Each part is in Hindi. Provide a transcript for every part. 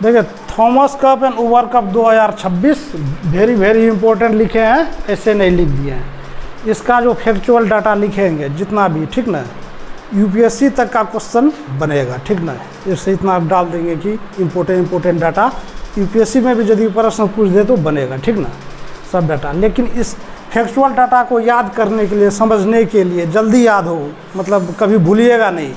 देखिए Thomas cup and Uber cup 2026 very very important लिखे हैं, ऐसे नहीं लिख दिए हैं। इसका जो फैक्चुअल डाटा लिखेंगे जितना भी, ठीक ना, यूपीएससी तक का क्वेश्चन बनेगा, ठीक ना। इससे इतना आप डाल देंगे कि इम्पोर्टेंट डाटा यूपीएससी में भी यदि प्रश्न पूछ दे तो बनेगा, ठीक ना, सब डाटा। लेकिन इस फैक्चुअल डाटा को याद करने के लिए, समझने के लिए, जल्दी याद हो, मतलब कभी भूलिएगा नहीं,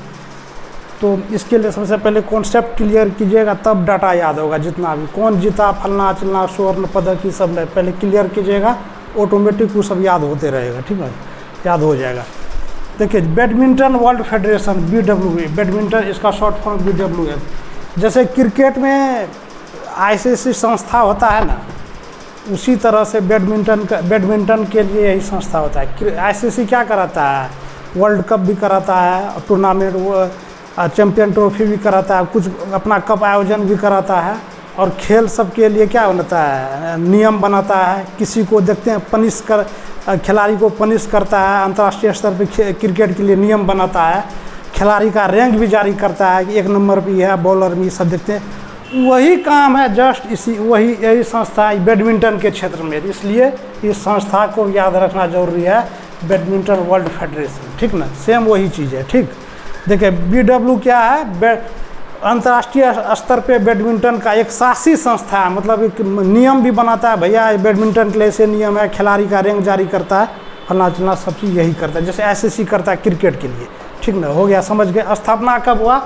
तो इसके लिए सबसे पहले कॉन्सेप्ट क्लियर कीजिएगा, तब डाटा याद होगा। जितना भी कौन जीता, फलना चिलना, स्वर्ण पदक, ये सब पहले क्लियर कीजिएगा, ऑटोमेटिक वो सब याद होते रहेगा, ठीक है, याद हो जाएगा। देखिए badminton world federation BWF, badminton इसका शॉर्ट फॉर्म BWF। जैसे क्रिकेट में ICC संस्था होता है ना, उसी तरह से बैडमिंटन के लिए यही संस्था होता है। ICC क्या कराता है, वर्ल्ड कप भी कराता है, टूर्नामेंट चैम्पियन ट्रॉफी भी कराता है, कुछ अपना कप आयोजन भी कराता है, और खेल सब के लिए क्या बनाता है, नियम बनाता है। किसी को देखते हैं खिलाड़ी को पनिश करता है, अंतर्राष्ट्रीय स्तर पर क्रिकेट के लिए नियम बनाता है, खिलाड़ी का रैंक भी जारी करता है कि 1 नंबर पे है, बॉलर भी, सब देखते हैं। वही काम है जस्ट यही संस्था बैडमिंटन के क्षेत्र में। इसलिए इस संस्था को याद रखना जरूरी है, बैडमिंटन वर्ल्ड फेडरेशन, ठीक ना, सेम वही चीज़ है, ठीक। देखिए BW क्या है, अंतर्राष्ट्रीय स्तर पे बैडमिंटन का एक शासी संस्था है, मतलब एक नियम भी बनाता है, भैया बैडमिंटन के लिए ऐसे नियम है, खिलाड़ी का रैंक जारी करता है, फलना चलना सब चीज़ यही करता है। जैसे ICC करता है क्रिकेट के लिए, ठीक ना, हो गया, समझ गए। स्थापना कब हुआ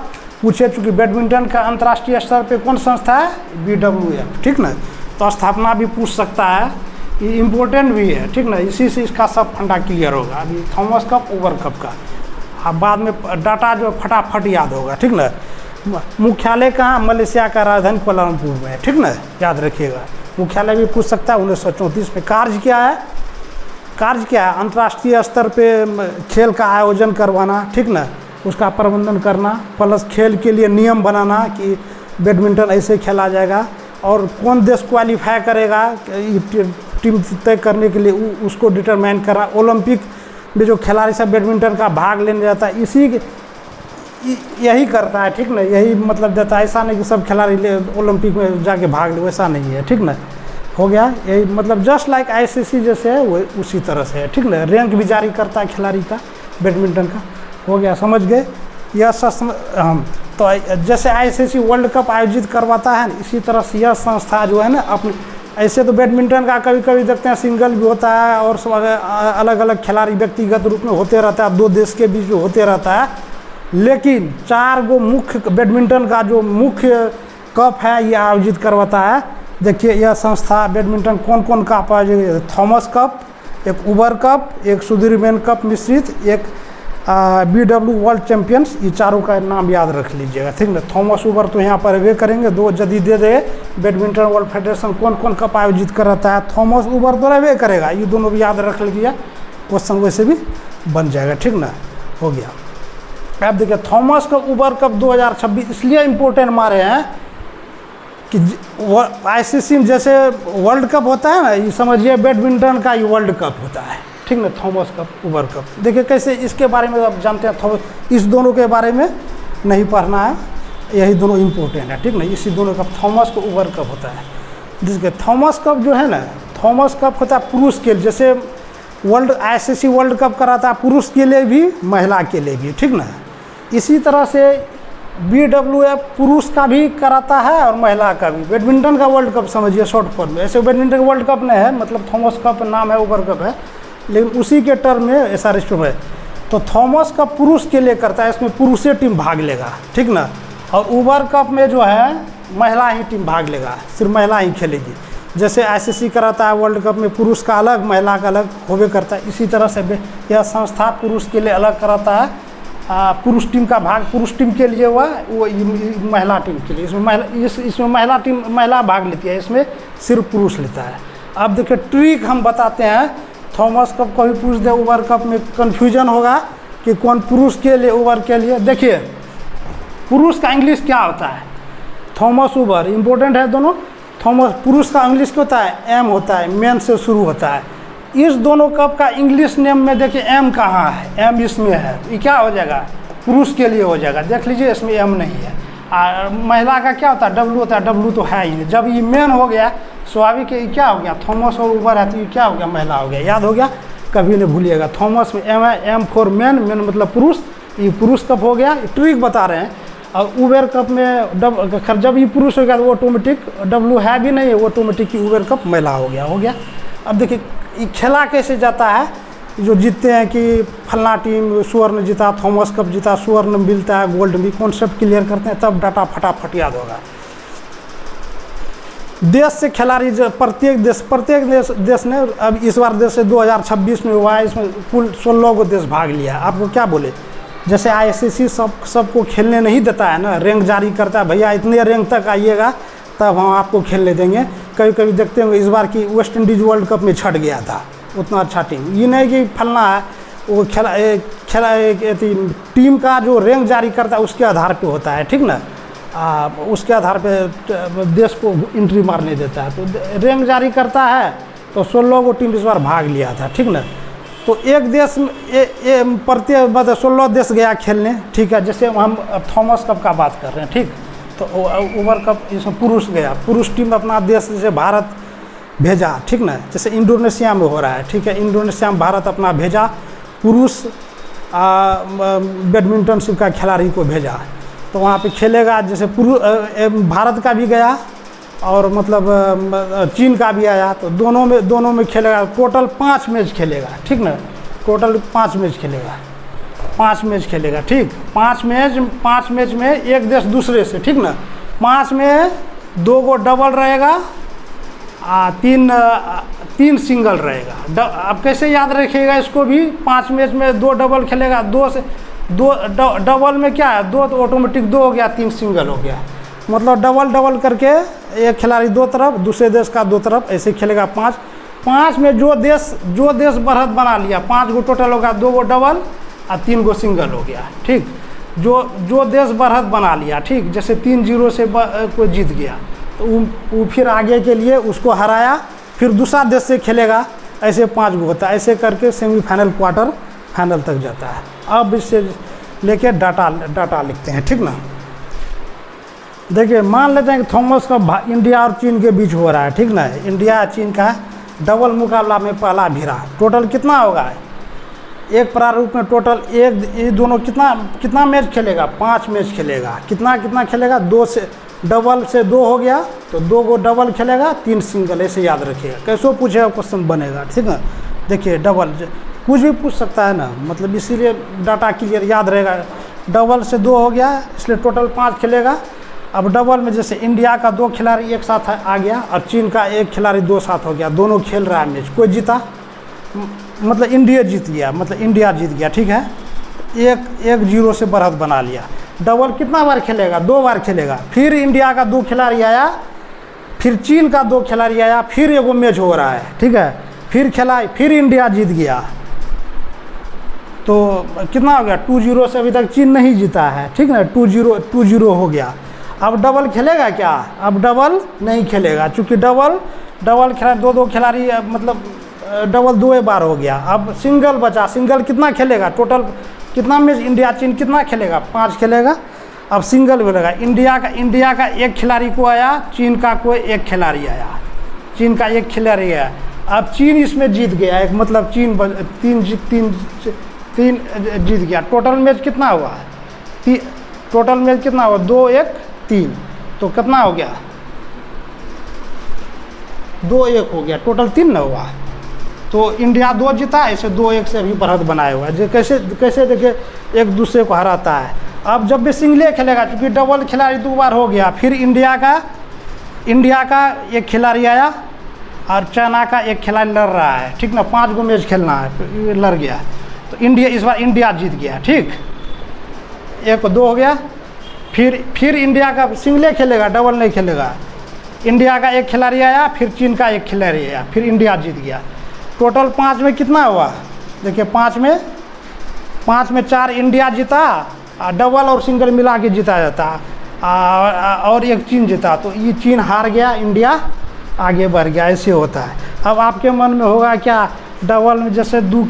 पूछे, चूँकि बैडमिंटन का अंतर्राष्ट्रीय स्तर पे कौन संस्था है, BWF, ठीक ना, तो स्थापना भी पूछ सकता है, ये इम्पोर्टेंट भी है, ठीक ना। इसी से इसका सब फंडा क्लियर होगा। अभी थॉमस कप, उबर कप का अब बाद में डाटा जो फटाफट याद होगा, ठीक ना। मुख्यालय कहाँ, मलेशिया का राजधानी कोलालमपुर में है, ठीक ना, याद रखिएगा। मुख्यालय भी पूछ सकता है 1934 में। कार्य क्या है, अंतर्राष्ट्रीय स्तर पे खेल का आयोजन करवाना, ठीक ना, उसका प्रबंधन करना, प्लस खेल के लिए नियम बनाना कि बैडमिंटन ऐसे खेला जाएगा, और कौन देश क्वालिफाई करेगा टीम तय करने के लिए उसको डिटरमाइन करना। ओलंपिक में जो खिलाड़ी सब बैडमिंटन का भाग लेने जाता है, यही करता है, ठीक ना, यही मतलब देता है। ऐसा नहीं कि सब खिलाड़ी ओलंपिक में जाके भाग ले, वैसा नहीं है, ठीक ना, हो गया। यही मतलब जस्ट लाइक ICC जैसे है वो उसी तरह से है, ठीक ना। रैंक भी जारी करता है खिलाड़ी का, बैडमिंटन का, हो गया, समझ गए। यह तो जैसे ICC वर्ल्ड कप आयोजित करवाता है, इसी तरह से यह संस्था जो है ना अपनी, ऐसे तो बैडमिंटन का कभी कभी देखते हैं सिंगल भी होता है, और सब अलग अलग खिलाड़ी व्यक्तिगत रूप में होते रहता है, 2 देश के बीच में होते रहता है। लेकिन 4 गो मुख्य बैडमिंटन का जो मुख्य कप है ये आयोजित करवाता है। देखिए यह संस्था बैडमिंटन कौन कौन कप आयोजित, थॉमस कप, एक उबर कप, एक सुधीरमैन कप मिश्रित, एक BW वर्ल्ड चैंपियंस, ये चारों का नाम याद रख लीजिएगा, ठीक ना। थॉमस उबर तो यहाँ पर वे करेंगे, 2 यदि दे दे बैडमिंटन वर्ल्ड फेडरेशन कौन कौन कप आयोजित कराता है, थॉमस उबर तो रहवे करेगा, ये दोनों भी याद रख लीजिए, क्वेश्चन वैसे भी बन जाएगा, ठीक ना, हो गया। आप देखिए थॉमस कप, उबर कप 2026 इसलिए इम्पोर्टेंट मारे हैं कि ICC में जैसे वर्ल्ड कप होता है ना, ये समझिए बैडमिंटन का ये वर्ल्ड कप होता है, ठीक ना, थॉमस कप, उबर कप। देखिए कैसे, इसके बारे में आप जानते हैं, इस दोनों के बारे में नहीं पढ़ना है, यही दोनों इम्पोर्टेंट है, ठीक ना। इसी दोनों का थॉमस को उबर कप होता है। जिसके थॉमस कप जो है ना, थॉमस कप होता है पुरुष के लिए, जैसे ICC वर्ल्ड कप कराता है पुरुष के लिए भी, महिला के लिए भी, ठीक ना। इसी तरह से BWF पुरुष का भी कराता है और महिला का भी। बैडमिंटन का वर्ल्ड कप समझिए शॉर्ट फॉर्म में, ऐसे बैडमिंटन का वर्ल्ड कप नहीं है, मतलब थॉमस कप नाम है, उबर कप है, लेकिन उसी के टर्म में SR है। तो थॉमस कप पुरुष के लिए करता है, इसमें पुरुषे टीम भाग लेगा, ठीक ना। और उबर कप में जो है महिला ही टीम भाग लेगा, सिर्फ महिला ही खेलेगी। जैसे ICC कराता है वर्ल्ड कप में पुरुष का अलग, महिला का अलग होवे करता है, इसी तरह से यह संस्था पुरुष के लिए अलग कराता है, पुरुष टीम का भाग पुरुष टीम के लिए हुआ, वो महिला टीम के लिए, इसमें महिला भाग लेती है, इसमें सिर्फ पुरुष लेता है। अब देखिए ट्रिक हम बताते हैं, थॉमस कप को भी पूछ दे, उबर कप में कन्फ्यूजन होगा कि कौन पुरुष के लिए, उबर के लिए। देखिए पुरुष का इंग्लिश क्या होता है, थॉमस उबर, इम्पोर्टेंट है दोनों। थॉमस पुरुष का इंग्लिश क्या होता है, एम होता है, मेन से शुरू होता है। इस दोनों कप का इंग्लिश नेम में देखिए एम कहाँ है, एम इसमें है, ये क्या हो जाएगा, पुरुष के लिए हो जाएगा। देख लीजिए इसमें एम नहीं है। महिला का क्या होता है, डब्लू होता है, डब्लू तो है ही। जब ये मेन हो गया स्वाभाविक ये क्या हो गया, थॉमस और ऊबर है तो ये क्या हो गया, महिला हो गया। याद हो गया, कभी नहीं भूलिएगा। थॉमस में एम है, एम फॉर मैन, मैन मतलब पुरुष, ये पुरुष कप हो गया, ट्रिक बता रहे हैं। और उबेर कप में खैर जब ये पुरुष हो गया तो ऑटोमेटिक, डब्लू है भी नहीं, ऑटोमेटिक उबेर कप महिला हो गया, हो गया। अब देखिए ये खेला कैसे जाता है, जो जीतते हैं कि फलना टीम स्वर्ण जीता, थॉमस कप जीता, स्वर्ण मिलता है, गोल्ड भी, कॉन्सेप्ट क्लियर करते हैं तब डाटा फटाफट याद होगा। देश से खिलाड़ी जो प्रत्येक देश ने, अब इस बार देश से 2026 में हुआ है, इसमें कुल 16 को देश भाग लिया। आपको क्या बोले, जैसे ICC सबको खेलने नहीं देता है ना, रैंक जारी करता है, भैया इतने रैंक तक आइएगा तब हम आपको खेलने देंगे। कभी कभी देखते होंगे इस बार की वेस्ट इंडीज़ वर्ल्ड कप में छट गया था उतना अच्छा टीम, ये नहीं कि फलना है, वो खेला टीम का जो रैंक जारी करता है उसके आधार पे होता है, ठीक ना। उसके आधार पे देश को एंट्री मारने देता है, तो रैंक जारी करता है, तो 16 को टीम इस बार भाग लिया था, ठीक ना। तो एक देश प्रत्येक मतलब 16 देश गया खेलने, ठीक है। जैसे हम थॉमस कप का बात कर रहे हैं, ठीक, तो उबर कप इसमें पुरुष गया, पुरुष टीम अपना देश जैसे भारत भेजा, ठीक ना। जैसे इंडोनेशिया में हो रहा है, ठीक है, इंडोनेशिया में भारत अपना भेजा पुरुष बैडमिंटन का खिलाड़ी को भेजा, तो वहाँ पे खेलेगा। जैसे भारत का भी गया और मतलब चीन का भी आया, तो दोनों में खेलेगा। टोटल 5 मैच खेलेगा, ठीक ना, टोटल 5 मैच खेलेगा, 5 मैच खेलेगा, ठीक। 5 मैच में एक देश दूसरे से, ठीक ना। 5 में 2 को डबल रहेगा, 3 सिंगल रहेगा। अब कैसे याद रखिएगा इसको भी, 5 मैच में 2 डबल खेलेगा, 2 डबल में क्या है, 2 तो ऑटोमेटिक 2 हो गया, 3 सिंगल हो गया, मतलब डबल करके एक खिलाड़ी 2 तरफ, दूसरे देश का 2 तरफ, ऐसे खेलेगा। 5 में जो देश बढ़त बना लिया, 5 को टोटल होगा, 2 को डबल और 3 को सिंगल हो गया, ठीक। जो देश बढ़त बना लिया, ठीक, जैसे 3-0 से कोई जीत गया तो वो फिर आगे के लिए उसको हराया, फिर दूसरा देश से खेलेगा, ऐसे 5 गो होता है। ऐसे करके सेमीफाइनल क्वार्टर फाइनल तक जाता है। अब इससे लेके डाटा लिखते हैं, ठीक ना। देखिए मान लेते हैं कि थॉमस का इंडिया और चीन के बीच हो रहा है, ठीक ना। इंडिया और चीन का डबल मुकाबला में पहला भिड़ा, टोटल कितना होगा, एक प्रारूप में टोटल ये दोनों कितना मैच खेलेगा, 5 मैच खेलेगा। कितना खेलेगा, 2 से डबल से 2 हो गया, तो 2 को डबल खेलेगा, 3 सिंगल, ऐसे याद रखिएगा। कैसे पूछेगा क्वेश्चन बनेगा, ठीक है। देखिए डबल कुछ भी पूछ सकता है ना, मतलब इसीलिए डाटा क्लियर याद रहेगा। डबल से 2 हो गया, इसलिए टोटल 5 खेलेगा। अब डबल में जैसे इंडिया का 2 खिलाड़ी एक साथ आ गया और चीन का 1 खिलाड़ी 2 साथ हो गया, दोनों खेल रहा है मैच, कोई जीता मतलब इंडिया जीत गया, मतलब इंडिया जीत गया, ठीक है। 1-0 से बढ़त बना लिया। डबल कितना बार खेलेगा, 2 बार खेलेगा। फिर इंडिया का 2 खिलाड़ी आया, फिर चीन का 2 खिलाड़ी आया, फिर एगो मैच हो रहा है, ठीक है। फिर खेला, फिर इंडिया जीत गया, तो कितना हो गया, 2-0 से अभी तक चीन नहीं जीता है, ठीक है ना। 2-0 हो गया। अब डबल खेलेगा क्या, अब डबल नहीं खेलेगा, चूँकि डबल खिलाड़ी 2 खिलाड़ी, मतलब डबल 2 बार हो गया। अब सिंगल बचा, सिंगल कितना खेलेगा, टोटल कितना मैच इंडिया चीन कितना खेलेगा, 5 खेलेगा। अब सिंगल बोलेगा, इंडिया का 1 खिलाड़ी को आया, चीन का कोई 1 खिलाड़ी आया, चीन का 1 खिलाड़ी आया। अब चीन इसमें जीत गया, एक मतलब चीन 3 जीत गया। टोटल मैच कितना हुआ, टोटल मैच कितना हुआ, 2-1-3, तो कितना हो गया, 2-1 हो गया, टोटल 3 ना हुआ। तो इंडिया 2 जीता, ऐसे 2-1 से अभी बढ़त बनाया हुआ है। जो कैसे देखिए एक दूसरे को हराता है। अब जब भी सिंगले खेलेगा, क्योंकि डबल खिलाड़ी 2 बार हो गया, फिर इंडिया का 1 खिलाड़ी आया और चाइना का 1 खिलाड़ी लड़ रहा है, ठीक ना। 5 गो मैच खेलना है, लड़ गया, तो इस बार इंडिया जीत गया, ठीक। 1-2 हो गया। फिर इंडिया का सिंगले खेलेगा, डबल नहीं खेलेगा। इंडिया का 1 खिलाड़ी आया, फिर चीन का 1 खिलाड़ी आया, फिर इंडिया जीत गया। टोटल 5 में कितना हुआ, देखिए 5 में 4 इंडिया जीता, डबल और सिंगल मिला के जीता जाता, और 1 चीन जीता, तो ये चीन हार गया, इंडिया आगे बढ़ गया, ऐसे होता है। अब आपके मन में होगा क्या, डबल में जैसे 2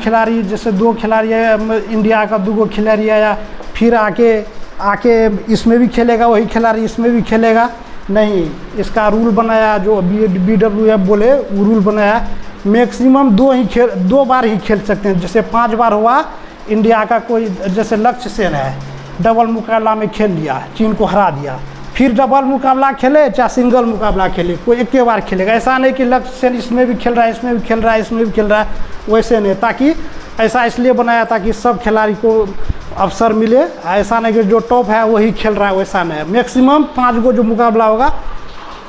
खिलाड़ी आया, इंडिया का 2 खिलाड़ी आया, फिर आके आके इसमें भी खेलेगा, वही खिलाड़ी इसमें भी खेलेगा, नहीं। इसका रूल बनाया जो BWF बोले, वो रूल बनाया मैक्सिमम 2 बार ही खेल सकते हैं। जैसे 5 बार हुआ, इंडिया का कोई जैसे लक्ष्य सेन है, डबल मुकाबला में खेल लिया, चीन को हरा दिया, फिर डबल मुकाबला खेले चाहे सिंगल मुकाबला खेले, कोई एक बार खेलेगा। ऐसा नहीं कि लक्ष्य सेन इसमें भी खेल रहा है, इसमें भी खेल रहा है, इसमें भी खेल रहा है, वैसे नहीं। ताकि ऐसा इसलिए बनाया ताकि सब खिलाड़ी को अवसर मिले। ऐसा नहीं कि जो टॉप है वही खेल रहा है, वैसा नहीं है। मैक्सिमम 5 गो जो मुकाबला होगा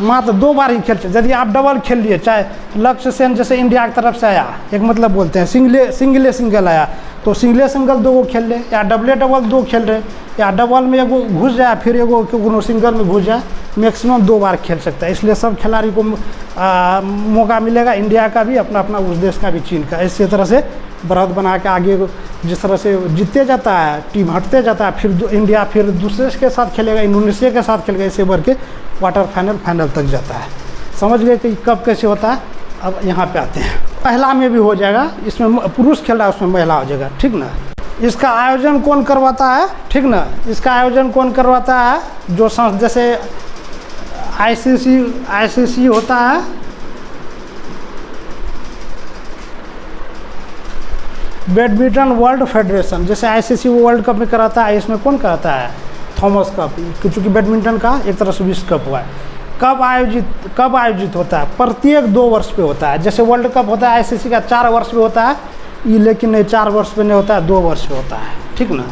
मात्र 2 बार ही खेल सकते। यदि आप डबल खेल लिए, चाहे लक्ष्य सेन जैसे इंडिया की तरफ से आया, एक मतलब बोलते हैं सिंगल आया, तो सिंगल 2 गो खेल ले, या डबल 2 खेल रहे, या डबल में एगो घुस जाए, फिर एगो सिंगल में घुस जाए, मैक्सिमम 2 बार खेल सकता है। इसलिए सब खिलाड़ी को मौका मिलेगा, इंडिया का भी, अपना अपना उस देश का भी, चीन का। इसी तरह से बढ़त बना के आगे जिस तरह से जीतते जाता है, टीम हटते जाता है, फिर इंडिया फिर दूसरे के साथ खेलेगा, इंडोनेशिया के साथ खेलेगा, ऐसे बढ़ के क्वार्टर फाइनल तक जाता है। समझ गए कि कब कैसे होता है। अब यहाँ पे आते हैं, महिला में भी हो जाएगा, इसमें पुरुष खेल रहा है उसमें महिला हो जाएगा, ठीक ना। इसका आयोजन कौन करवाता है, ठीक ना। इसका आयोजन कौन करवाता है, जो जैसे ICC होता है, बैडमिंटन वर्ल्ड फेडरेशन, जैसे ICC वो वर्ल्ड कप में कराता है, इसमें कौन कराता है, थॉमस कप, क्योंकि बैडमिंटन का एक तरह से विश्व कप हुआ है। कब आयोजित होता है, प्रत्येक 2 वर्ष पे होता है। जैसे वर्ल्ड कप होता है ICC का 4 वर्ष पे होता है, ये लेकिन नहीं 4 वर्ष पे नहीं होता है, 2 वर्ष पे होता है, ठीक ना।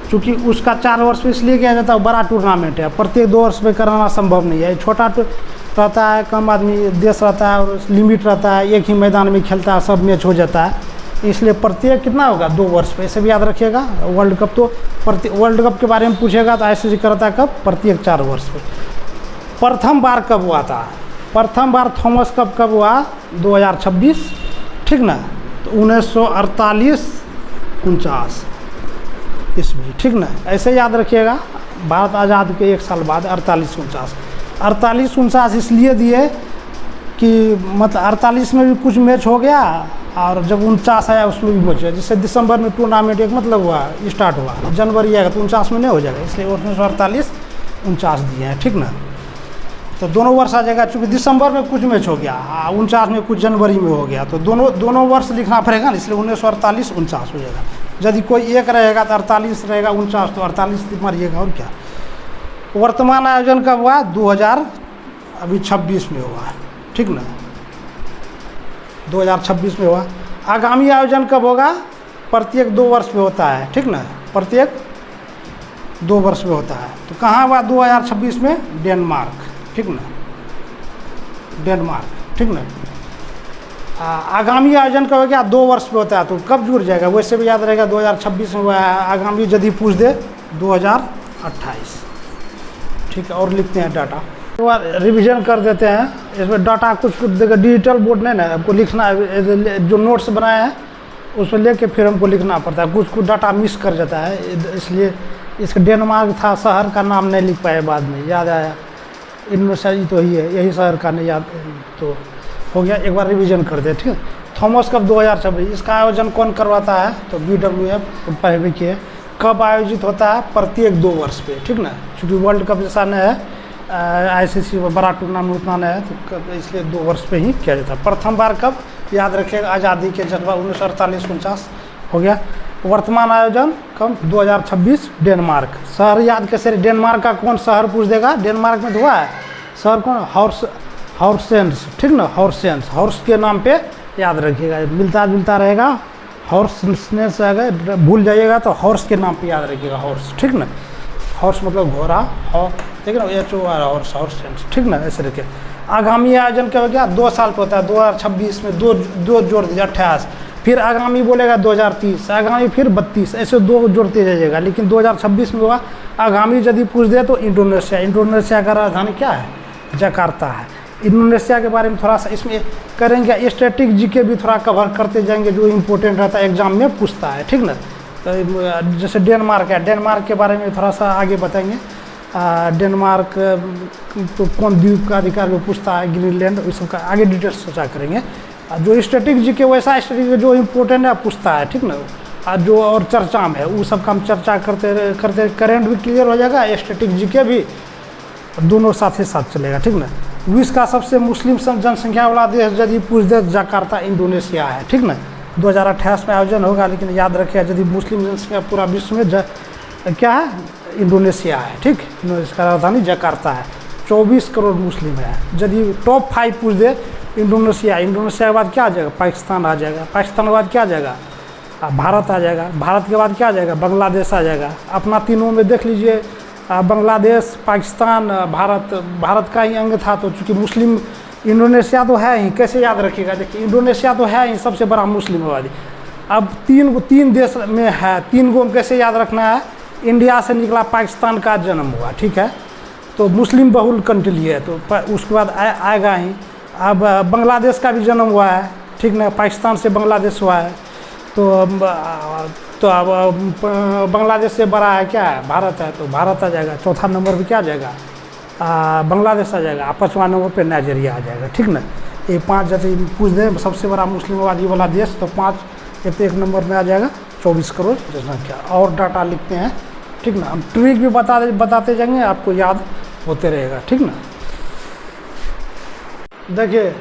क्योंकि उसका 4 वर्ष पे इसलिए किया जाता है, बड़ा टूर्नामेंट है, प्रत्येक 2 वर्ष पे कराना संभव नहीं है। छोटा रहता है, कम आदमी देश रहता है, और लिमिट रहता है, एक ही मैदान में खेलता है, सब मैच हो जाता है, इसलिए प्रत्येक कितना होगा, 2 वर्ष पे। इसे भी याद रखिएगा। वर्ल्ड कप तो वर्ल्ड कप के बारे में पूछेगा तो ICC करता है कब, प्रत्येक 4 वर्ष पे। प्रथम बार कब हुआ था, प्रथम बार थॉमस कप कब हुआ, 2026, ठीक ना। तो 1948-49 ईस्वी, ठीक ना। ऐसे याद रखिएगा। भारत आज़ाद के 1 साल बाद 48-49 इसलिए दिए कि मतलब 48 में भी कुछ मैच हो गया, और जब 49 आया उसमें भी मैच हुआ। जैसे दिसंबर में टूर्नामेंट एक मतलब हुआ, स्टार्ट हुआ, जनवरी आएगा तो 49 में नहीं हो जाएगा, इसलिए 1948-49 दिए हैं, ठीक ना। तो दोनों वर्ष आ जाएगा, चूँकि दिसंबर में कुछ मैच हो गया, 49 में कुछ जनवरी में हो गया, तो दोनों वर्ष लिखना पड़ेगा ना, इसलिए 1948-49 हो जाएगा। यदि कोई एक रहेगा तो 48 रहेगा, 49 तो 48 मारिएगा, और क्या। वर्तमान आयोजन कब हुआ, 2026 में हुआ, ठीक ना, 2026 में हुआ। आगामी आयोजन कब होगा, प्रत्येक 2 वर्ष में होता है, ठीक ना, प्रत्येक 2 वर्ष में होता है। तो कहाँ हुआ, 2026 में, डेनमार्क, ठीक ना, डेनमार्क, ठीक ना। आगामी आयोजन कब हो गया, 2 वर्ष पे होता है, तो कब जुड़ जाएगा, वैसे भी याद रहेगा, 2026 में हुआ है। आगामी यदि पूछ दे 2028, ठीक है। और लिखते हैं डाटा, एक बार रिवीजन कर देते हैं। इसमें डाटा कुछ देगा, डिजिटल बोर्ड नहीं ना, आपको लिखना है, जो नोट्स बनाए हैं उसमें लेके फिर हमको लिखना पड़ता है। कुछ डाटा मिस कर जाता है, इसलिए इसका डेनमार्क था, शहर का नाम नहीं लिख पाए, बाद में याद आया, यूनिवर्सिटी तो ही है, यही शहर का नहीं याद, तो हो गया। एक बार रिवीजन कर दे, ठीक है। थॉमस कप 2026, इसका आयोजन कौन करवाता है, तो BWF पहले की है। कब आयोजित होता है, प्रत्येक 2 वर्ष पे, ठीक ना। चूँकि वर्ल्ड कप जैसा नहीं है, ICC में बड़ा टूर्नामेंट उतना नहीं है, तो इसलिए 2 वर्ष पे ही किया जाता है। प्रथम बार कब, याद रखिएगा, आज़ादी के जज्बा 1948-49 हो गया। वर्तमान आयोजन कब, 2026, डेनमार्क। शहर याद कैसे, डेनमार्क का कौन शहर पूछ देगा, डेनमार्क में तो हुआ है शहर कौन, हॉर्सेंस, ठीक ना, हॉर्सेंस, हॉर्स के नाम पे याद रखिएगा, मिलता जुलता रहेगा, हॉर्सनेस आएगा, भूल जाइएगा तो हॉर्स के नाम पे याद रखिएगा, हॉर्स, ठीक ना। हॉर्स मतलब घोड़ा, ठीक है ना, HOR, हॉर्स, हॉर्सेंस, ठीक ना, ऐसे रखिए। आगामी आयोजन क्या हो गया, 2 साल पे होता है, 2026 में 2 जोड़ दीजिए, 28, फिर आगामी बोलेगा 2030, आगामी फिर 32, ऐसे 2 जोड़ते जाइएगा। लेकिन 2026 में हुआ। आगामी यदि पूछ दे तो इंडोनेशिया का राजधानी क्या है, जकार्ता है। इंडोनेशिया के बारे में थोड़ा सा इसमें करेंगे, स्टैटिक जीके भी थोड़ा कवर करते जाएंगे, जो इम्पोर्टेंट रहता है, एग्जाम में पूछता है, ठीक ना। तो जैसे डेनमार्क है, डेनमार्क के बारे में थोड़ा सा आगे बताएंगे। डेनमार्क तो कौन द्वीप का अधिकार में पूछता है, ग्रीनलैंड, इस सब का आगे डिटेल्स सोचा करेंगे। जो स्टैटिक जीके वैसा स्टैटिक जो इम्पोर्टेंट है पूछता है, ठीक ना। जो और चर्चा में है वो सब का हम चर्चा करते करते करेंट भी क्लियर हो जाएगा, स्टैटिक जीके भी दोनों साथ ही साथ चलेगा, ठीक ना। विश्व का सबसे मुस्लिम जनसंख्या वाला देश यदि पूछ दे जकार्ता इंडोनेशिया है, ठीक ना। 2028 में आयोजन होगा, लेकिन याद रखिए यदि मुस्लिम जनसंख्या पूरा विश्व में क्या है, इंडोनेशिया है, ठीक। इंडोनेशिया का राजधानी जकार्ता है, 24 करोड़ मुस्लिम है। यदि टॉप 5 पूछ दे इंडोनेशिया, इंडोनेशिया के बाद क्या आ जाएगा, पाकिस्तान आ जाएगा, पाकिस्तान के बाद क्या आ जाएगा, भारत आ जाएगा, भारत के बाद क्या आ जाएगा, बांग्लादेश आ जाएगा। अपना तीनों में देख लीजिए, बांग्लादेश, पाकिस्तान, भारत का ही अंग था, तो चूँकि मुस्लिम इंडोनेशिया तो है ही, कैसे याद रखिएगा, देखिए इंडोनेशिया तो है ही सबसे बड़ा मुस्लिम आबादी। अब तीन देश में है, 3 को कैसे याद रखना है, इंडिया से निकला पाकिस्तान का जन्म हुआ, ठीक है, तो मुस्लिम बहुल कंट्री है, तो उसके बाद आएगा ही। अब बांग्लादेश का भी जन्म हुआ है, ठीक ना, पाकिस्तान से बांग्लादेश हुआ है, तो अब बांग्लादेश से बड़ा है क्या है, भारत है, तो भारत आ जाएगा। चौथा नंबर पे क्या आ जाएगा, बांग्लादेश आ जाएगा। 5वां नंबर पे नाइजीरिया आ जाएगा, ठीक ना। ये 5 जैसे पूछ दें सबसे बड़ा मुस्लिम आबादी वाला देश, तो 5 एक नंबर में आ जाएगा, 24 करोड़ जनसंख्या। और डाटा लिखते हैं, ठीक ना, हम ट्रिक भी बताते जाएंगे, आपको याद होते रहेगा, ठीक ना। देखिए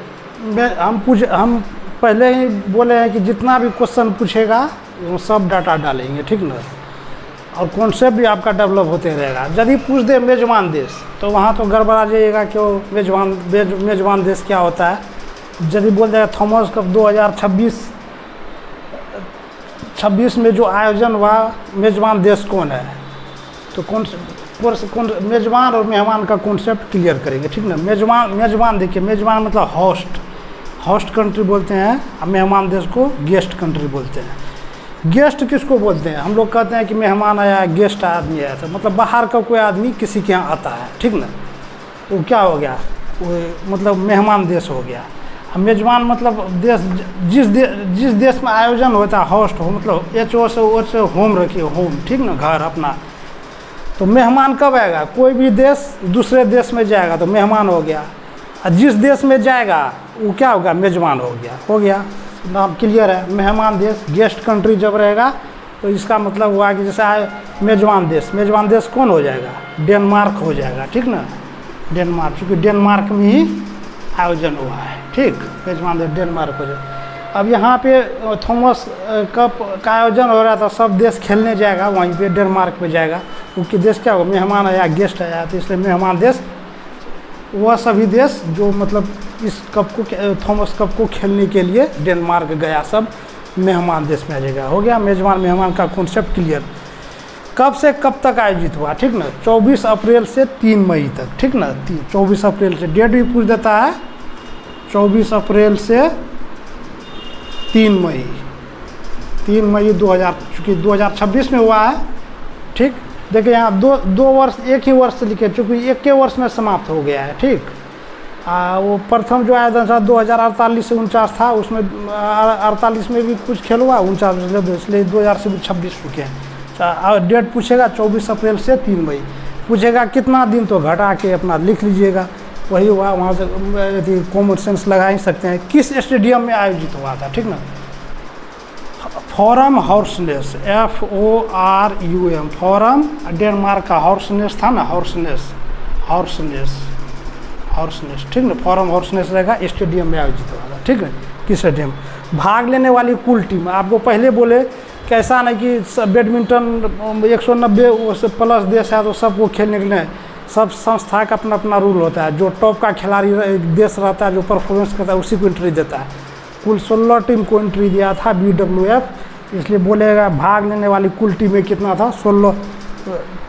हम पहले ही बोले हैं कि जितना भी क्वेश्चन पूछेगा वो सब डाटा डालेंगे, ठीक ना, और कॉन्सेप्ट भी आपका डेवलप होते रहेगा। यदि पूछ दे मेजबान देश, तो वहाँ तो गड़बड़ा जाइएगा, क्यों, मेजबान देश क्या होता है। यदि बोल जाएगा थॉमस कप 2026 में जो आयोजन हुआ, मेजबान देश कौन है, तो कौन मेजबान और मेहमान का कॉन्सेप्ट क्लियर करेंगे, ठीक ना। मेजबान देखिए, मेजबान मतलब होस्ट कंट्री बोलते हैं, और मेहमान देश को गेस्ट कंट्री बोलते हैं। गेस्ट किसको बोलते हैं, हम लोग कहते हैं कि मेहमान आया, गेस्ट आदमी आया था, मतलब बाहर का कोई आदमी किसी के यहाँ आता है, ठीक ना, वो क्या हो गया, वो मतलब मेहमान देश हो गया। मेजबान मतलब देश, जिस देश में आयोजन होता है, होस्ट हो, मतलब HO से होम रखिए, होम, ठीक ना, घर अपना। तो मेहमान कब आएगा, कोई भी देश दूसरे देश में जाएगा तो मेहमान हो गया, और जिस देश में जाएगा वो क्या होगा, मेजबान हो गया। नाम क्लियर है। मेहमान देश, गेस्ट कंट्री जब रहेगा तो इसका मतलब हुआ कि जैसे मेजबान देश कौन हो जाएगा, डेनमार्क हो जाएगा, ठीक ना, डेनमार्क, क्योंकि डेनमार्क में ही आयोजन हुआ है, ठीक, मेजबान देश डेनमार्क हो जाएगा। अब यहाँ पे थॉमस कप का आयोजन हो रहा था, सब देश खेलने जाएगा, वहीं पे डेनमार्क पे जाएगा, क्योंकि देश क्या होगा, मेहमान आया, गेस्ट आया, तो इसलिए मेहमान देश वह सभी देश जो मतलब इस कप को, थॉमस कप को खेलने के लिए डेनमार्क गया, सब मेहमान देश में आ जाएगा। हो गया मेजबान मेहमान का कॉन्सेप्ट क्लियर। कब से कब तक आयोजित हुआ, ठीक ना, 24 अप्रैल से 3 मई तक, ठीक ना, 24 अप्रैल से, डेट भी पूछ देता है, 24 अप्रैल से 3 मई 2000, चूँकि 2026 में हुआ है, ठीक। देखिए यहाँ दो वर्ष, एक ही वर्ष लिखे, चूँकि एक के वर्ष में समाप्त हो गया है, ठीक। वो प्रथम जो आयोजन था 2048 से 49 था, उसमें 48 में भी कुछ खेल हुआ, 49 इसलिए 2026 रुके हैं। डेट पूछेगा 24 अप्रैल से 3 मई, पूछेगा कितना दिन, तो घटा के अपना लिख लीजिएगा, वही हुआ। वहाँ से यदि कॉमन सेंस लगा ही सकते हैं। किस स्टेडियम में आयोजित हुआ था, ठीक ना, forum hoarseness, FORUM, forum, Denmark का हॉर्सनेस था ना, हॉर्सनेस, ठीक ना, फोरम हॉर्सनेस रहेगा, स्टेडियम में आयोजित हुआ था, ठीक है। किस स्टेडियम, भाग लेने वाली कुल टीम, आपको पहले बोले कि ऐसा नहीं कि बैडमिंटन 190 से प्लस देश है तो सबको खेलने के लिए, सब संस्था का अपना अपना रूल होता है। जो टॉप का खिलाड़ी देश रहता है, जो परफॉर्मेंस करता है, उसी को एंट्री देता है। कुल 16 टीम को एंट्री दिया था BWF, इसलिए बोलेगा भाग लेने वाली कुल टीमें कितना था, 16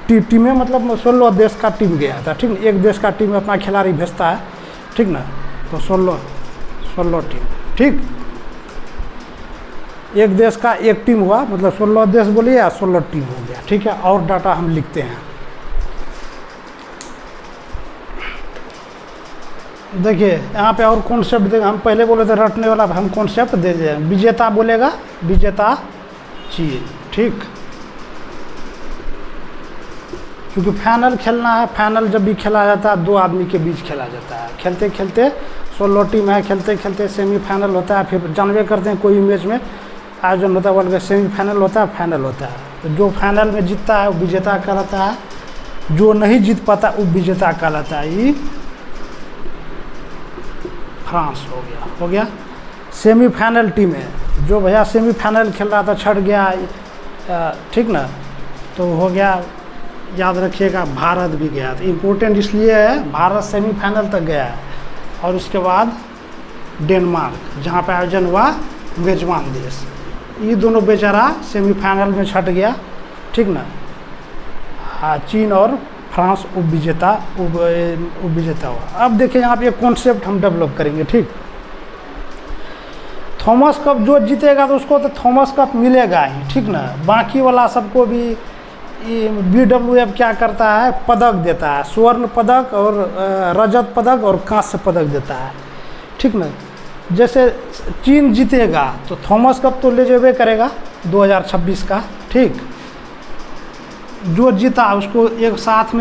टीमें, मतलब 16 देश का टीम गया था, ठीक ना। एक देश का टीम अपना खिलाड़ी भेजता है, ठीक ना, तो 16 टीम, ठीक। एक देश का एक टीम हुआ, मतलब 16 देश बोलिए या 16 टीम हो गया, ठीक है। और डाटा हम लिखते हैं, देखिए यहाँ पे और कॉन्सेप्ट देगा। हम पहले बोले थे रटने वाला, हम कॉन्सेप्ट दे दें। विजेता बोलेगा, विजेता चीन, ठीक। क्योंकि फाइनल खेलना है, फाइनल जब भी खेला जाता है 2 आदमी के बीच खेला जाता है। खेलते खेलते 16 टीम है, खेलते खेलते सेमीफाइनल होता है, फिर जानबे करते हैं कोई मैच में आयोजन होता है वर्ल्ड का, सेमीफाइनल होता है, फाइनल होता है। तो जो फाइनल में जीतता है वो विजेता कहलाता है, जो नहीं जीत पाता वो विजेता कहलाता है। ये फ्रांस हो गया। सेमीफाइनल टीम है, जो भैया सेमीफाइनल खेल रहा था छट गया, ठीक ना, तो हो गया। याद रखिएगा भारत भी गया, तो इम्पोर्टेंट इसलिए है भारत सेमीफाइनल तक गया है। और उसके बाद डेनमार्क, जहाँ पे आयोजन हुआ मेजबान देश, ये दोनों बेचारा सेमीफाइनल में छट गया, ठीक ना। हाँ, चीन और फ्रांस उपविजेता हुआ। अब देखिए यहाँ पे एक कॉन्सेप्ट हम डेवलप करेंगे, ठीक। थॉमस कप जो जीतेगा तो उसको तो थॉमस कप मिलेगा ही, ठीक ना। बाकी वाला सबको भी BWF क्या करता है, पदक देता है, स्वर्ण पदक और रजत पदक और कांस्य पदक देता है, ठीक ना। जैसे चीन जीतेगा तो थॉमस कप तो ले जाबे करेगा 2026 का, ठीक। जो जीता उसको एक साथ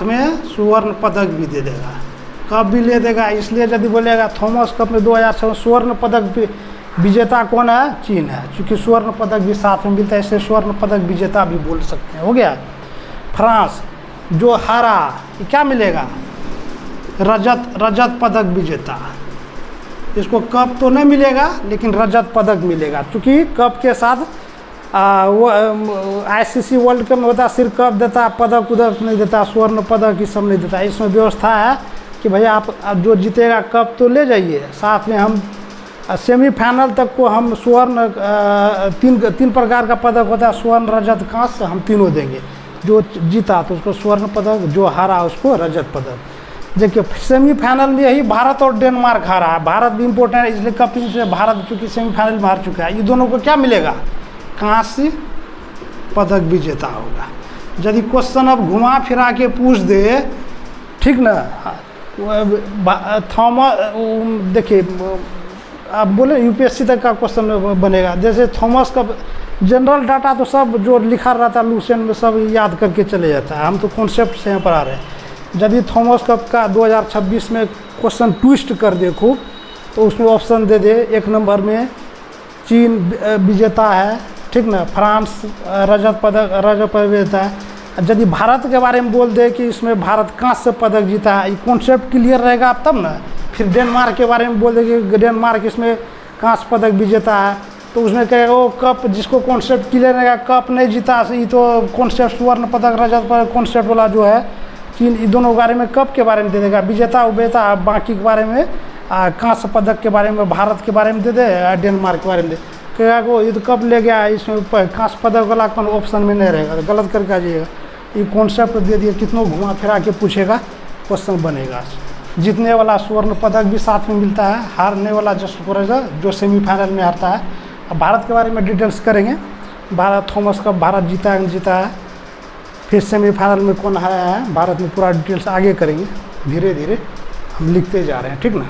में स्वर्ण पदक भी दे देगा, कप भी ले देगा। इसलिए यदि बोलेगा थॉमस कप में 2026 स्वर्ण पदक विजेता कौन है, चीन है, क्योंकि स्वर्ण पदक भी साथ में मिलता है, इससे स्वर्ण पदक विजेता भी बोल सकते हैं। हो गया। फ्रांस जो हारा, क्या मिलेगा, रजत पदक विजेता। इसको कप तो नहीं मिलेगा लेकिन रजत पदक मिलेगा, क्योंकि कप के साथ वो ICC वर्ल्ड कप में होता है, सिर्फ कप देता, पदक उदक नहीं देता, स्वर्ण पदक ये सब नहीं देता। इसमें व्यवस्था है कि भैया आप जो जीतेगा कप तो ले जाइए, साथ में हम सेमीफाइनल तक को हम स्वर्ण तीन प्रकार का पदक होता है, स्वर्ण रजत कांस्य, हम तीनों देंगे। जो जीता तो उसको स्वर्ण पदक, जो हारा उसको रजत पदक। देखिए सेमीफाइनल में यही भारत और डेनमार्क हारा है। भारत भी इम्पोर्टेंट है, इसलिए कप से भारत चूँकि सेमीफाइनल में हार चुका है। ये दोनों को क्या मिलेगा, कांस्य पदक विजेता होगा। यदि क्वेश्चन अब घुमा फिरा के पूछ दे, ठीक ना, थॉमस, देखिए आप बोले UPSC तक का क्वेश्चन बनेगा। जैसे थॉमस का जनरल डाटा तो सब जो लिखा रहता है लूसेंट में सब याद करके चले जाता है, हम तो कॉन्सेप्ट से यहाँ पर आ रहे हैं। यदि थॉमस कप का 2026 में क्वेश्चन ट्विस्ट कर दे खूब, तो उसमें ऑप्शन दे दे, 1 नंबर में चीन विजेता है, ठीक ना, फ्रांस रजत पदक विजेता है। यदि भारत के बारे में बोल दे कि इसमें भारत कांस्य पदक जीता है, ये कॉन्सेप्ट क्लियर रहेगा आप तब ना। फिर डेनमार्क के बारे में बोल दे कि डेनमार्क इसमें कांस्य पदक विजेता है, तो उसमें कहेगा वो कप, जिसको कॉन्सेप्ट क्लियर रहेगा, कप नहीं जीता, ये तो कॉन्सेप्ट स्वर्ण पदक रजत पदक कॉन्सेप्ट वाला जो है चीन, इन दोनों के बारे में कप के बारे में दे देगा, विजेता उबेता, बाकी के बारे में कांस्य पदक के बारे में भारत के बारे में दे दे, डेनमार्क के बारे में दे, कहेगा वो ये तो कप ले गया, इसमें कांस्य पदक वाला कौन ऑप्शन में नहीं रहेगा, तो गलत करके आ जाइएगा। ये कॉन्सेप्ट दे दिए, कितनों घुमा फिरा के पूछेगा, क्वेश्चन बनेगा। जीतने वाला स्वर्ण पदक भी साथ में मिलता है, हारने वाला जस्ट फॉर जो सेमीफाइनल में हारता है। अब भारत के बारे में डिटेल्स करेंगे, भारत थॉमस कप भारत जीता है, फिर सेमीफाइनल में कौन हारा है भारत में, पूरा डिटेल्स आगे करेंगे, धीरे धीरे हम लिखते जा रहे हैं, ठीक ना।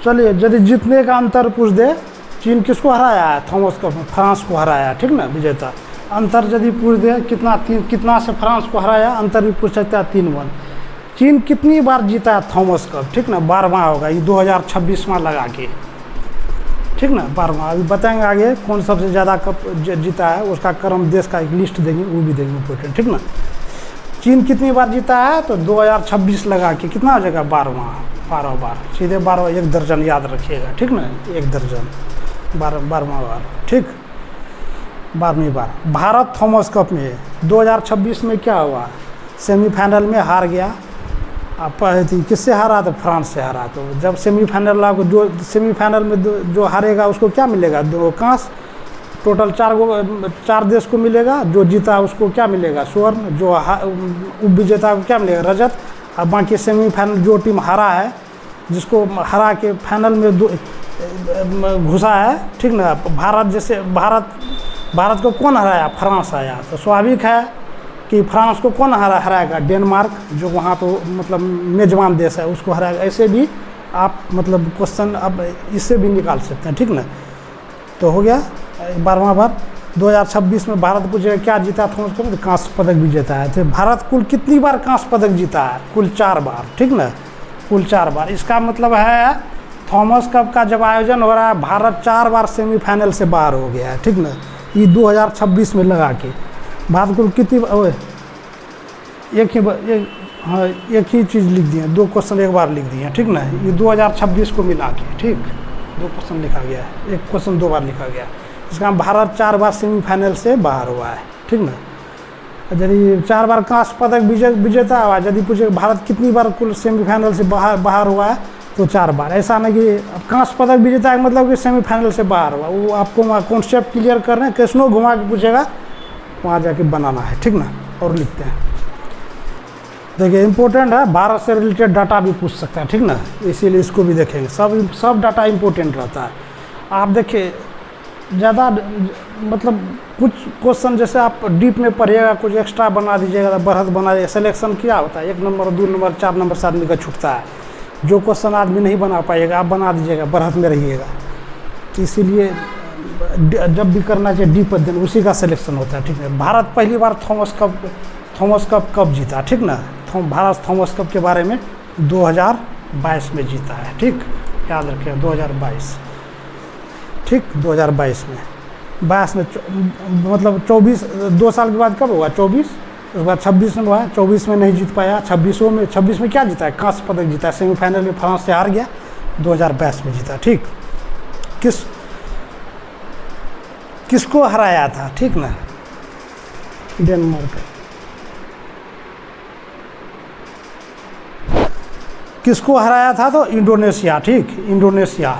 चलिए, यदि जीतने का अंतर पूछ दे, चीन किसको हराया है थॉमस कप में, फ्रांस को हराया है, ठीक ना, विजेता। अंतर यदि पूछ दे कितना से फ्रांस को हराया, अंतर भी पूछ सकता है 3-1। चीन कितनी बार जीता है थॉमस कप, ठीक ना, 12वां होगा, ये 2026वां लगा के, ठीक ना, 12वां। अभी बताएंगे आगे कौन सबसे ज़्यादा कप जीता है, उसका क्रम देश का एक लिस्ट देंगे, वो भी देंगे इम्पोर्टेंट, ठीक ना। चीन कितनी बार जीता है तो 2026 लगा के कितना हो जाएगा, 12 बार, सीधे 12, 1 दर्जन याद रखिएगा, ठीक ना, 1 दर्जन, 12वां बार, ठीक, 12वीं बार। भारत थॉमस कप में 2026 में क्या हुआ, सेमीफाइनल में हार गया। आप किससे हारा, तो फ्रांस से हारा। तो जब सेमीफाइनल लागू, जो सेमीफाइनल में जो हारेगा उसको क्या मिलेगा, 2 कांस्य, टोटल 4 देश को मिलेगा। जो जीता उसको क्या मिलेगा, स्वर्ण, जो उपविजेता को क्या मिलेगा, रजत। और बाकी सेमीफाइनल जो टीम हारा है, जिसको हरा के फाइनल में घुसा है, ठीक ना। भारत को कौन हराया, फ्रांस आया, तो स्वाभाविक है कि फ्रांस को कौन हराएगा, डेनमार्क, जो वहाँ तो मतलब मेजबान देश है, उसको हराएगा। ऐसे भी आप मतलब क्वेश्चन अब इससे भी निकाल सकते हैं, ठीक ना। तो हो गया 12वां बार। 2026 में भारत पूछेगा क्या जीता था, उसको कांस्य पदक भी जीता है। तो भारत कुल कितनी बार कांस्य पदक जीता है, कुल 4 बार, ठीक ना, कुल 4 बार। इसका मतलब है थॉमस कप का जब आयोजन हो रहा है, भारत 4 बार सेमीफाइनल से बाहर हो गया है, ठीक ना। ये 2026 में लगा के भारत को कितनी हाँ एक ही चीज़ लिख दिए, 2 क्वेश्चन एक बार लिख दिए, ठीक ना। ये 2026 को मिला के, ठीक 2 क्वेश्चन लिखा गया है, 1 क्वेश्चन 2 बार लिखा गया। इसका भारत 4 बार सेमीफाइनल से बाहर हुआ है, ठीक ना। यदि 4 बार कांस्य पदक विजेता हुआ, यदि पूछे भारत कितनी बार कुल सेमीफाइनल से बाहर हुआ है, तो 4 बार। ऐसा नहीं कि अब कांस्य पदक विजेता है मतलब कि सेमीफाइनल से बाहर हुआ, वो आपको वहाँ कॉन्सेप्ट क्लियर कर रहे हैं, क्वेश्चनों घुमा के पूछेगा, वहाँ जाके बनाना है, ठीक ना। और लिखते हैं, देखिए इंपॉर्टेंट है, भारत से रिलेटेड डाटा भी पूछ सकता है, ठीक ना, इसीलिए इसको भी देखेंगे। सब डाटा इंपॉर्टेंट रहता है। आप देखिए ज़्यादा मतलब कुछ क्वेश्चन जैसे आप डीप में पढ़िएगा, कुछ एक्स्ट्रा बना दीजिएगा, बढ़त बना दीजिएगा। सिलेक्शन क्या होता है, 1 नंबर 2 नंबर 4 नंबर से आदमी का छूटता है। जो क्वेश्चन आदमी नहीं बना पाएगा आप बना दीजिएगा, बढ़त में रहिएगा। तो इसीलिए जब भी करना चाहिए डीप अध्ययन, उसी का सिलेक्शन होता है, ठीक है। भारत पहली बार थॉमस कप कब जीता, ठीक ना। भारत थॉमस कप के बारे में 2022 में जीता है, ठीक, याद रखिए 2022, ठीक 2022 में। 22 में मतलब 24 2 साल के बाद कब होगा, 24, उसके बाद 26 में हुआ। 24 में नहीं जीत पाया, 26 में क्या जीता है, कांस्य पदक जीता है, सेमीफाइनल में फ्रांस से हार गया। 2022 में जीता, ठीक। किसको हराया था, ठीक ना, डेनमार्क। किसको हराया था, तो इंडोनेशिया, ठीक, इंडोनेशिया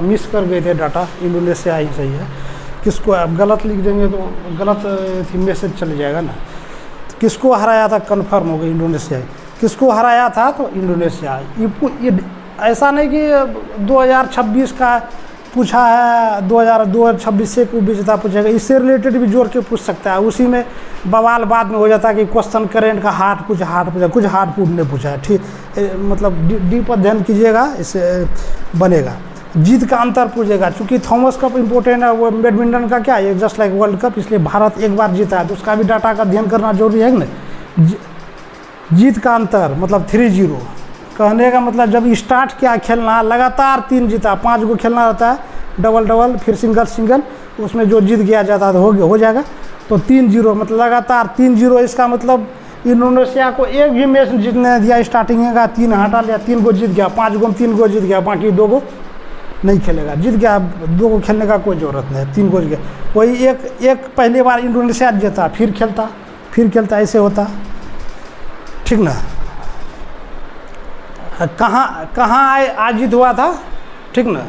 मिस कर गए थे डाटा, इंडोनेशिया ही सही है। किसको आप गलत लिख देंगे तो गलत मैसेज चल जाएगा ना। किसको हराया था, कन्फर्म हो गई इंडोनेशिया। किसको हराया था, तो इंडोनेशिया। ये ऐसा नहीं कि 2026 का पूछा है, 2026 से को विजेता पूछेगा, इससे रिलेटेड भी जोड़ के पूछ सकता है। उसी में बवाल बाद में हो जाता है कि क्वेश्चन करेंट का हार्ड पूछा, कुछ हार्ड पूछ नहीं पूछा है, ठीक। मतलब डीप अध्ययन कीजिएगा, इससे बनेगा। जीत का अंतर पूछेगा, चूँकि थॉमस कप इम्पोर्टेंट है, वो बैडमिंटन का क्या है, जस्ट लाइक वर्ल्ड कप, इसलिए भारत 1 बार जीता है, तो उसका भी डाटा का अध्ययन करना जरूरी है ना। जीत का अंतर मतलब 3-0 कहने का मतलब जब स्टार्ट किया खेलना, लगातार 3 जीता, 5 को खेलना रहता है, डबल फिर सिंगल, उसमें जो जीत गया जाता है तो हो जाएगा। तो 3-0 मतलब लगातार 3-0, इसका मतलब इंडोनेशिया को एक भी मैच जीतने दिया, स्टार्टिंग का 3 हटा लिया, 3 को जीत गया, 5 को 3 को जीत गया, बाकी 2 को नहीं खेलेगा, जीत गया, 2 को खेलने का कोई ज़रूरत नहीं, 3 को जीत गया। वही एक पहली बार इंडोनेशिया जीता, फिर खेलता, ऐसे होता, ठीक ना। कहाँ आयोजित हुआ था, ठीक ना।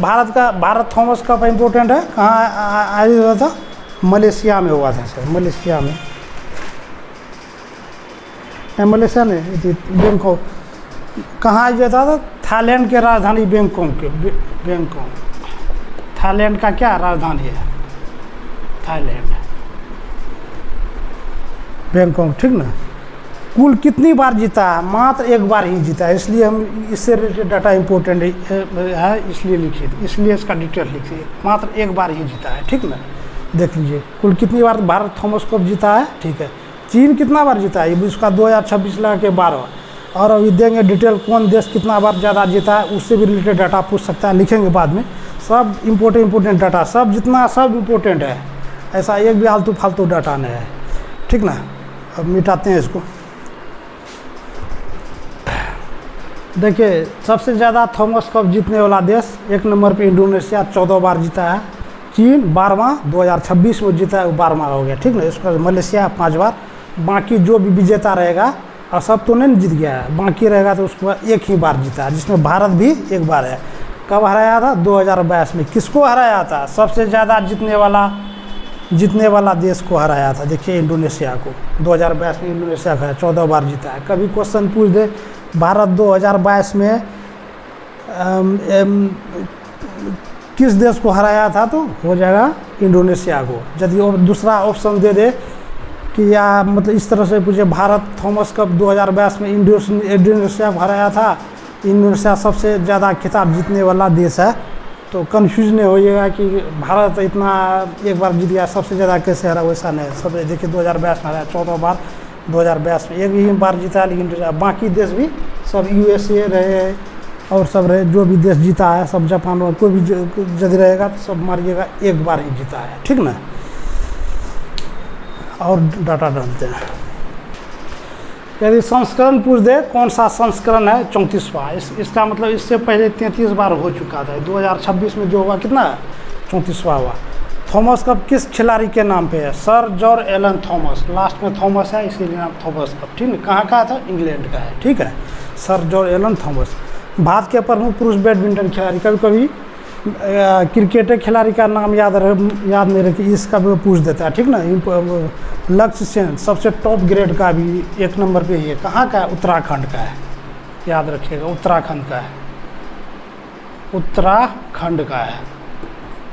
भारत थॉमस कप इम्पोर्टेंट है, कहाँ आयोजित हुआ था, मलेशिया में हुआ था सर, मलेशिया में नहीं, बैंकॉक। कहाँ आयोजित हुआ था, थाईलैंड के राजधानी बैंकॉक। थाईलैंड का क्या राजधानी है, थाईलैंड, बैंकॉक, ठीक ना। कुल कितनी बार जीता है, मात्र 1 बार ही जीता है, इसलिए हम इससे रिलेटेड डाटा इंपॉर्टेंट है, इसलिए लिखिए, इसलिए इसका डिटेल लिखिए, मात्र 1 बार ही जीता है, ठीक ना। देख लीजिए कुल कितनी बार भारत थॉमस कप जीता है, ठीक है। चीन कितना बार जीता है, उसका 2026 लगा के 12, और अभी देंगे डिटेल कौन देश कितना बार ज़्यादा जीता है, उससे भी रिलेटेड डाटा पूछ सकता है, लिखेंगे बाद में। सब इम्पोर्टेंट डाटा, सब इम्पोर्टेंट है, ऐसा एक भी आलतू फालतू डाटा नहीं है, ठीक ना। अब मिटाते हैं इसको। देखिए सबसे ज़्यादा थॉमस कप जीतने वाला देश 1 नंबर पे इंडोनेशिया, 14 बार जीता है। चीन 12वां, 2026 में जीता है, वो 12वां हो गया, ठीक ना। इसका मलेशिया 5 बार, बाकी जो भी विजेता रहेगा, और सब तो नहीं जीत गया है, बाकी रहेगा तो उसको 1 ही बार जीता है, जिसमें भारत भी 1 बार है। कब हराया था, 2022 में। किसको हराया था, सबसे ज़्यादा जीतने वाला देश को हराया था, देखिए इंडोनेशिया को। 2022 में इंडोनेशिया का 14 बार जीता है। कभी क्वेश्चन पूछ दे भारत 2022 में किस देश को हराया था, तो हो जाएगा इंडोनेशिया को। यदि दूसरा ऑप्शन दे दे कि या मतलब इस तरह से पूछे, भारत थॉमस कप 2022 में इंडोनेशिया को हराया था, इंडोनेशिया सबसे ज़्यादा खिताब जीतने वाला देश है, तो कंफ्यूज नहीं होइएगा कि भारत इतना एक बार जीत गया, सबसे ज़्यादा कैसे हरा, वैसा नहीं। सब देखिए 2022 में हराया, 14 बार 2022 में एक ही बार जीता, लेकिन बाकी देश भी सब USA रहे और सब रहे, जो भी देश जीता है सब, जापान और कोई भी यदि रहेगा तो सब मारिएगा एक बार ही जीता है, ठीक ना। और डाटा डालते हैं, यदि संस्करण पूछ दे कौन सा संस्करण है, 34वां। इसका मतलब इससे पहले 33 बार हो चुका था, 2026 में जो होगा कितना, 34वां हुआ। थॉमस कप किस खिलाड़ी के नाम पे है, sir George Allen Thomas, last में थॉमस है इसीलिए नाम थॉमस कप, ठीक है। कहाँ का था, इंग्लैंड का है, ठीक है, sir George Allen Thomas. Bharat के प्रमुख पुरुष बैडमिंटन खिलाड़ी, कभी कभी क्रिकेट खिलाड़ी का नाम याद नहीं रखे, इसका भी पूछ देता है, ठीक ना। लक्ष्य सेन सबसे टॉप ग्रेड का भी 1 नंबर पे ही है, कहाँ का है, उत्तराखंड का है, याद रखिएगा, उत्तराखंड का है, उत्तराखंड का है,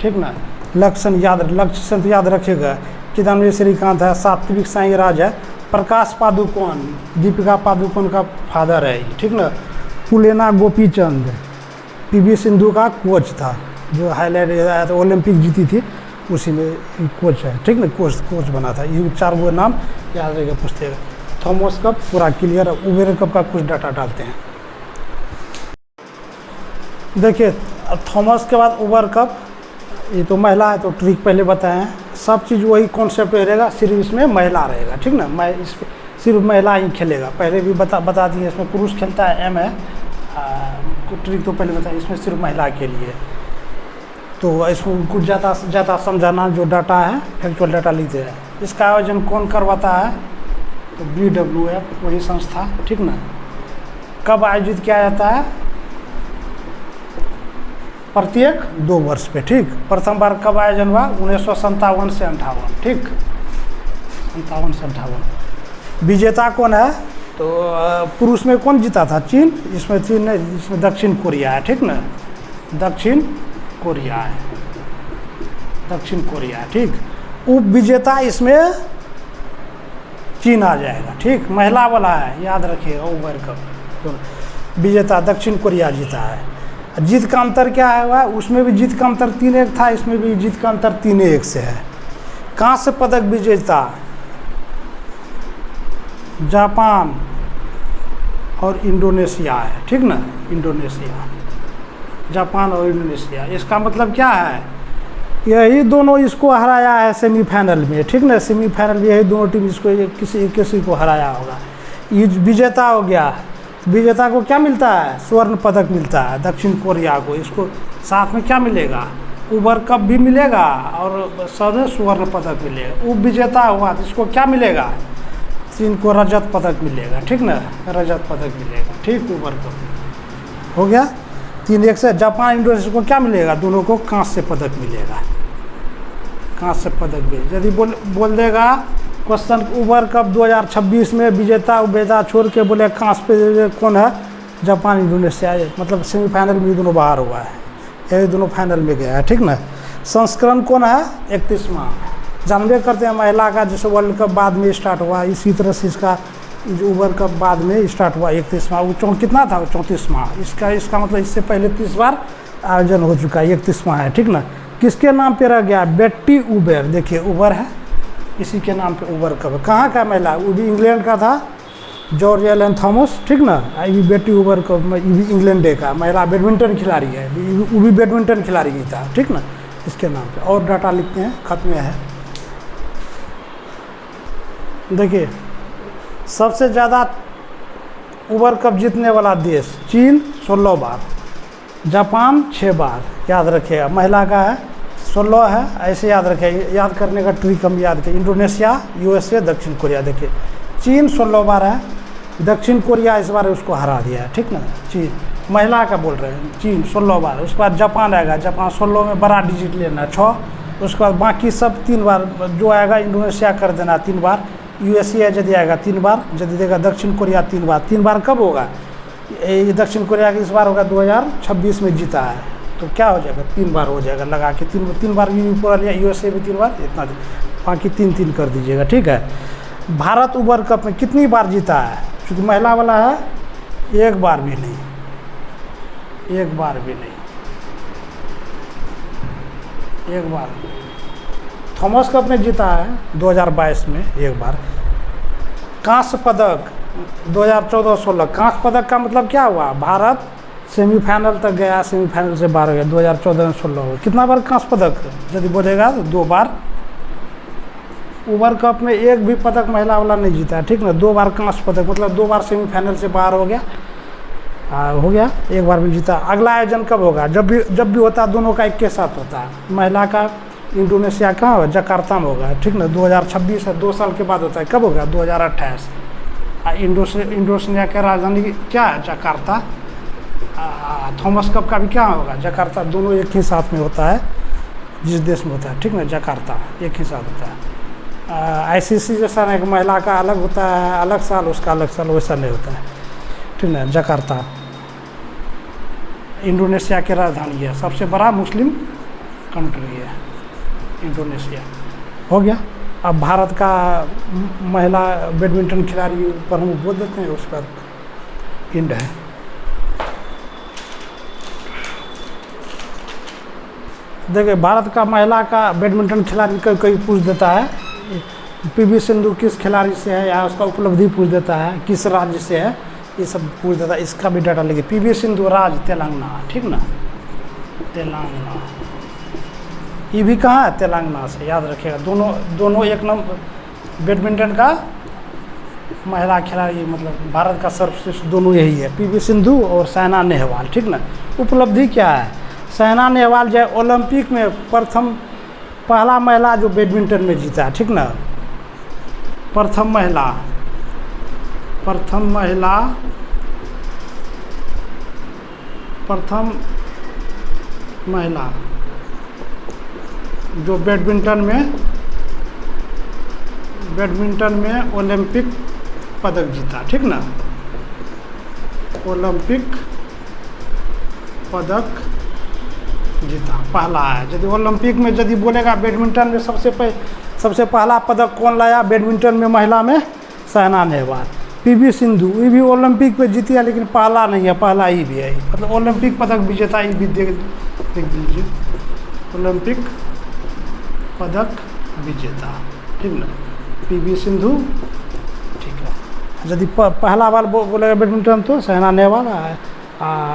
ठीक ना। लक्ष्य सेन तो याद रखिएगा। किदाम्बी श्रीकांत है, सात्विक साईराज है, प्रकाश पादुकोण, दीपिका पादुकोण का फादर है, ठीक ना। पुलेना गोपीचंद PV सिंधु का कोच था, जो हाईलाइट आया था, ओलंपिक जीती थी, उसी में कोच है, ठीक ना, कोच बना था। ये 4 वो नाम याद रखेगा, पूछते हैं। थॉमस कप पूरा क्लियर है। उबेर कप का कुछ डाटा डालते हैं, देखिए थॉमस के बाद उबर कप, ये तो महिला है, तो ट्रिक पहले बताए हैं, सब चीज़ वही कॉन्सेप्ट रहेगा, सिर्फ इसमें महिला रहेगा, ठीक ना। इस सिर्फ महिला ही खेलेगा, पहले भी बता दिए। इसमें पुरुष खेलता है, M है, ट्रिक तो पहले बताया, इसमें सिर्फ महिला के लिए। तो इसको कुछ ज़्यादा समझाना, जो डाटा है फैक्चुअल डाटा लिखते हैं। इसका आयोजन कौन करवाता है, तो BWF, वही संस्था, ठीक ना। कब आयोजित किया जाता है, प्रत्येक 2 वर्ष पे, ठीक। प्रथम बार कब आयोजन हुआ, 1957 से 58, ठीक, 57 से 58। विजेता कौन है, तो पुरुष में कौन जीता था, चीन, इसमें चीन नहीं, इसमें दक्षिण कोरिया है, ठीक ना, दक्षिण कोरिया है, दक्षिण कोरिया है, ठीक। उप विजेता इसमें चीन आ जाएगा, ठीक, महिला वाला है, याद रखिएगा। उबर कप विजेता दक्षिण कोरिया जीता है। जीत का अंतर क्या है हुआ, उसमें भी जीत का अंतर 3-1 था, इसमें भी जीत का अंतर 3-1 से है। कांस्य पदक विजेता जापान और इंडोनेशिया है, ठीक ना, इंडोनेशिया, जापान और इंडोनेशिया। इसका मतलब क्या है, यही दोनों इसको हराया है सेमीफाइनल में, ठीक ना। सेमीफाइनल में यही दोनों टीम इसको किसी को हराया होगा। ये विजेता हो गया, विजेता को क्या मिलता है, स्वर्ण पदक मिलता है, दक्षिण कोरिया को। इसको साथ में क्या मिलेगा, उबर कप भी मिलेगा और स्वर्ण पदक मिलेगा। उप विजेता हुआ तो इसको क्या मिलेगा, चीन को रजत पदक मिलेगा, ठीक ना, रजत पदक मिलेगा, ठीक। उबर कप हो गया 3-1 से। जापान इंडोनेशिया को क्या मिलेगा, दोनों को कांस्य पदक मिलेगा, कांस्य पदक भी। यदि बोल देगा क्वेश्चन, उबर कप 2026 में विजेता उबेदा छोड़ के बोले कांस्य पे कौन है, जापान इंडोनेशिया, मतलब सेमीफाइनल में दोनों बाहर हुआ है, यही दोनों फाइनल में गया है, ठीक ना। संस्करण कौन है, 31वां। जानबे करते हैं महिला का, जैसे वर्ल्ड कप बाद में स्टार्ट हुआ, इसी तरह से इसका जो उबर कप बाद में स्टार्ट हुआ 31वां। वो कितना था, 34वां। इसका मतलब इससे पहले 30 बार आयोजन हो चुका है, 31वां है, ठीक ना। किसके नाम पे रह गया, बेट्टी उबर, देखिए उबर है, इसी के नाम पे उबर कप। कहाँ का महिला, वो भी इंग्लैंड का था, जॉर्ज एलन थॉमस, ठीक ना। ये बेट्टी उबर कप में, ये भी इंग्लैंड का महिला बैडमिंटन खिलाड़ी है, वो भी बैडमिंटन खिलाड़ी ही था, ठीक ना, इसके नाम पे। और डाटा लिखते हैं, खत्म है। देखिए सबसे ज़्यादा उबर कप जीतने वाला देश, चीन 16 बार, जापान 6 बार, याद रखिएगा। महिला का है 16 है, ऐसे याद रखिए, याद करने का ट्रिक हम याद करें। इंडोनेशिया, USA, दक्षिण कोरिया। देखिए चीन 16 बार है, दक्षिण कोरिया इस बार उसको हरा दिया है, ठीक ना। चीन महिला का बोल रहे हैं, चीन 16 बार। उसके बाद जापान आएगा, जापान 16 में बड़ा डिजिट लेना 6। उसके बाद बाकी सब 3 बार, जो आएगा इंडोनेशिया कर देना 3 बार, USA यदि आएगा 3 बार, यदि देगा दक्षिण कोरिया 3 बार। 3 बार कब होगा, ये दक्षिण कोरिया की इस बार होगा 2026 में जीता है, तो क्या हो जाएगा, 3 बार हो जाएगा, लगा के 3 बार पूरा लिया। USA भी 3 बार, इतना बाकी 3-3 कर दीजिएगा, ठीक है। भारत उबर कप में कितनी बार जीता है, क्योंकि महिला वाला है, 1 बार भी नहीं, 1 बार भी नहीं, एक बार। थॉमस कप ने जीता है 2022 में एक बार। कांस्य पदक 2014-16। कांस्य पदक का मतलब क्या हुआ, भारत सेमीफाइनल तक गया, सेमीफाइनल से बाहर हो गया 2014 में 16 कितना बार कांस्य पदक यदि बोलेगा तो 2 बार। ओवर कप में एक भी पदक महिला वाला नहीं जीता है, ठीक ना। 2 बार कांस्य पदक मतलब 2 बार सेमीफाइनल से बाहर हो गया, हो गया, एक बार भी जीता। अगला आयोजन कब होगा, जब भी होता है दोनों का एक के साथ होता है। महिला का इंडोनेशिया कहाँ होगा, जकार्ता में होगा, ठीक ना। 2026 है, 2 साल के बाद होता है। कब होगा, 2028। इंडोनेशिया की राजधानी क्या है, जकार्ता। थॉमस कप का भी क्या होगा, जकार्ता। दोनों एक ही साथ में होता है, जिस देश में होता है, ठीक ना। जकार्ता एक ही साथ होता है। ICC जैसा नहीं, महिला का अलग होता है, अलग साल, उसका अलग साल, वैसा नहीं होता है, ठीक ना। जकार्ता इंडोनेशिया की राजधानी है, सबसे बड़ा मुस्लिम कंट्री है इंडोनेशिया। हो गया। अब भारत का महिला बैडमिंटन खिलाड़ी पर हम बोल देते हैं, उसका इंड है। देखिए भारत का महिला का बैडमिंटन खिलाड़ी कोई पूछ देता है PV सिंधु किस खिलाड़ी से है, या उसका उपलब्धि पूछ देता है, किस राज्य से है, ये सब पूछ देता है। इसका भी डाटा लेंगे। PV सिंधु राज्य तेलंगाना, ठीक ना, तेलंगाना। ये भी कहाँ है, तेलंगाना से, याद रखिएगा। दोनों एक नंबर बैडमिंटन का महिला खिलाड़ी, मतलब भारत का सर्वश्रेष्ठ दोनों यही है, PV सिंधु और साइना नेहवाल, ठीक ना। उपलब्धि क्या है, साइना नेहवाल जो है ओलंपिक में पहला महिला जो बैडमिंटन में जीता है, ठीक ना। प्रथम महिला जो बैडमिंटन में ओलंपिक पदक जीता, ठीक ना। ओलंपिक पदक जीता पहला है। यदि ओलंपिक में यदि बोलेगा बैडमिंटन में सबसे पहला पदक कौन लाया बैडमिंटन में महिला में, साइना नेहवाल। PV सिंधु ये भी ओलंपिक पे जीती है, लेकिन पहला नहीं है, पहला ही भी है, मतलब ओलंपिक पदक विजेता। ये भी देख दीजिए, ओलंपिक पदक विजेता, ठीक ना, PV सिंधु, ठीक है। यदि पहला बार बोलेगा बैडमिंटन तो साइना नेहवाल,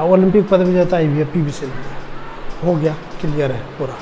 ओलंपिक पदक विजेता ये भी है, PV सिंधु। हो गया, क्लियर है पूरा।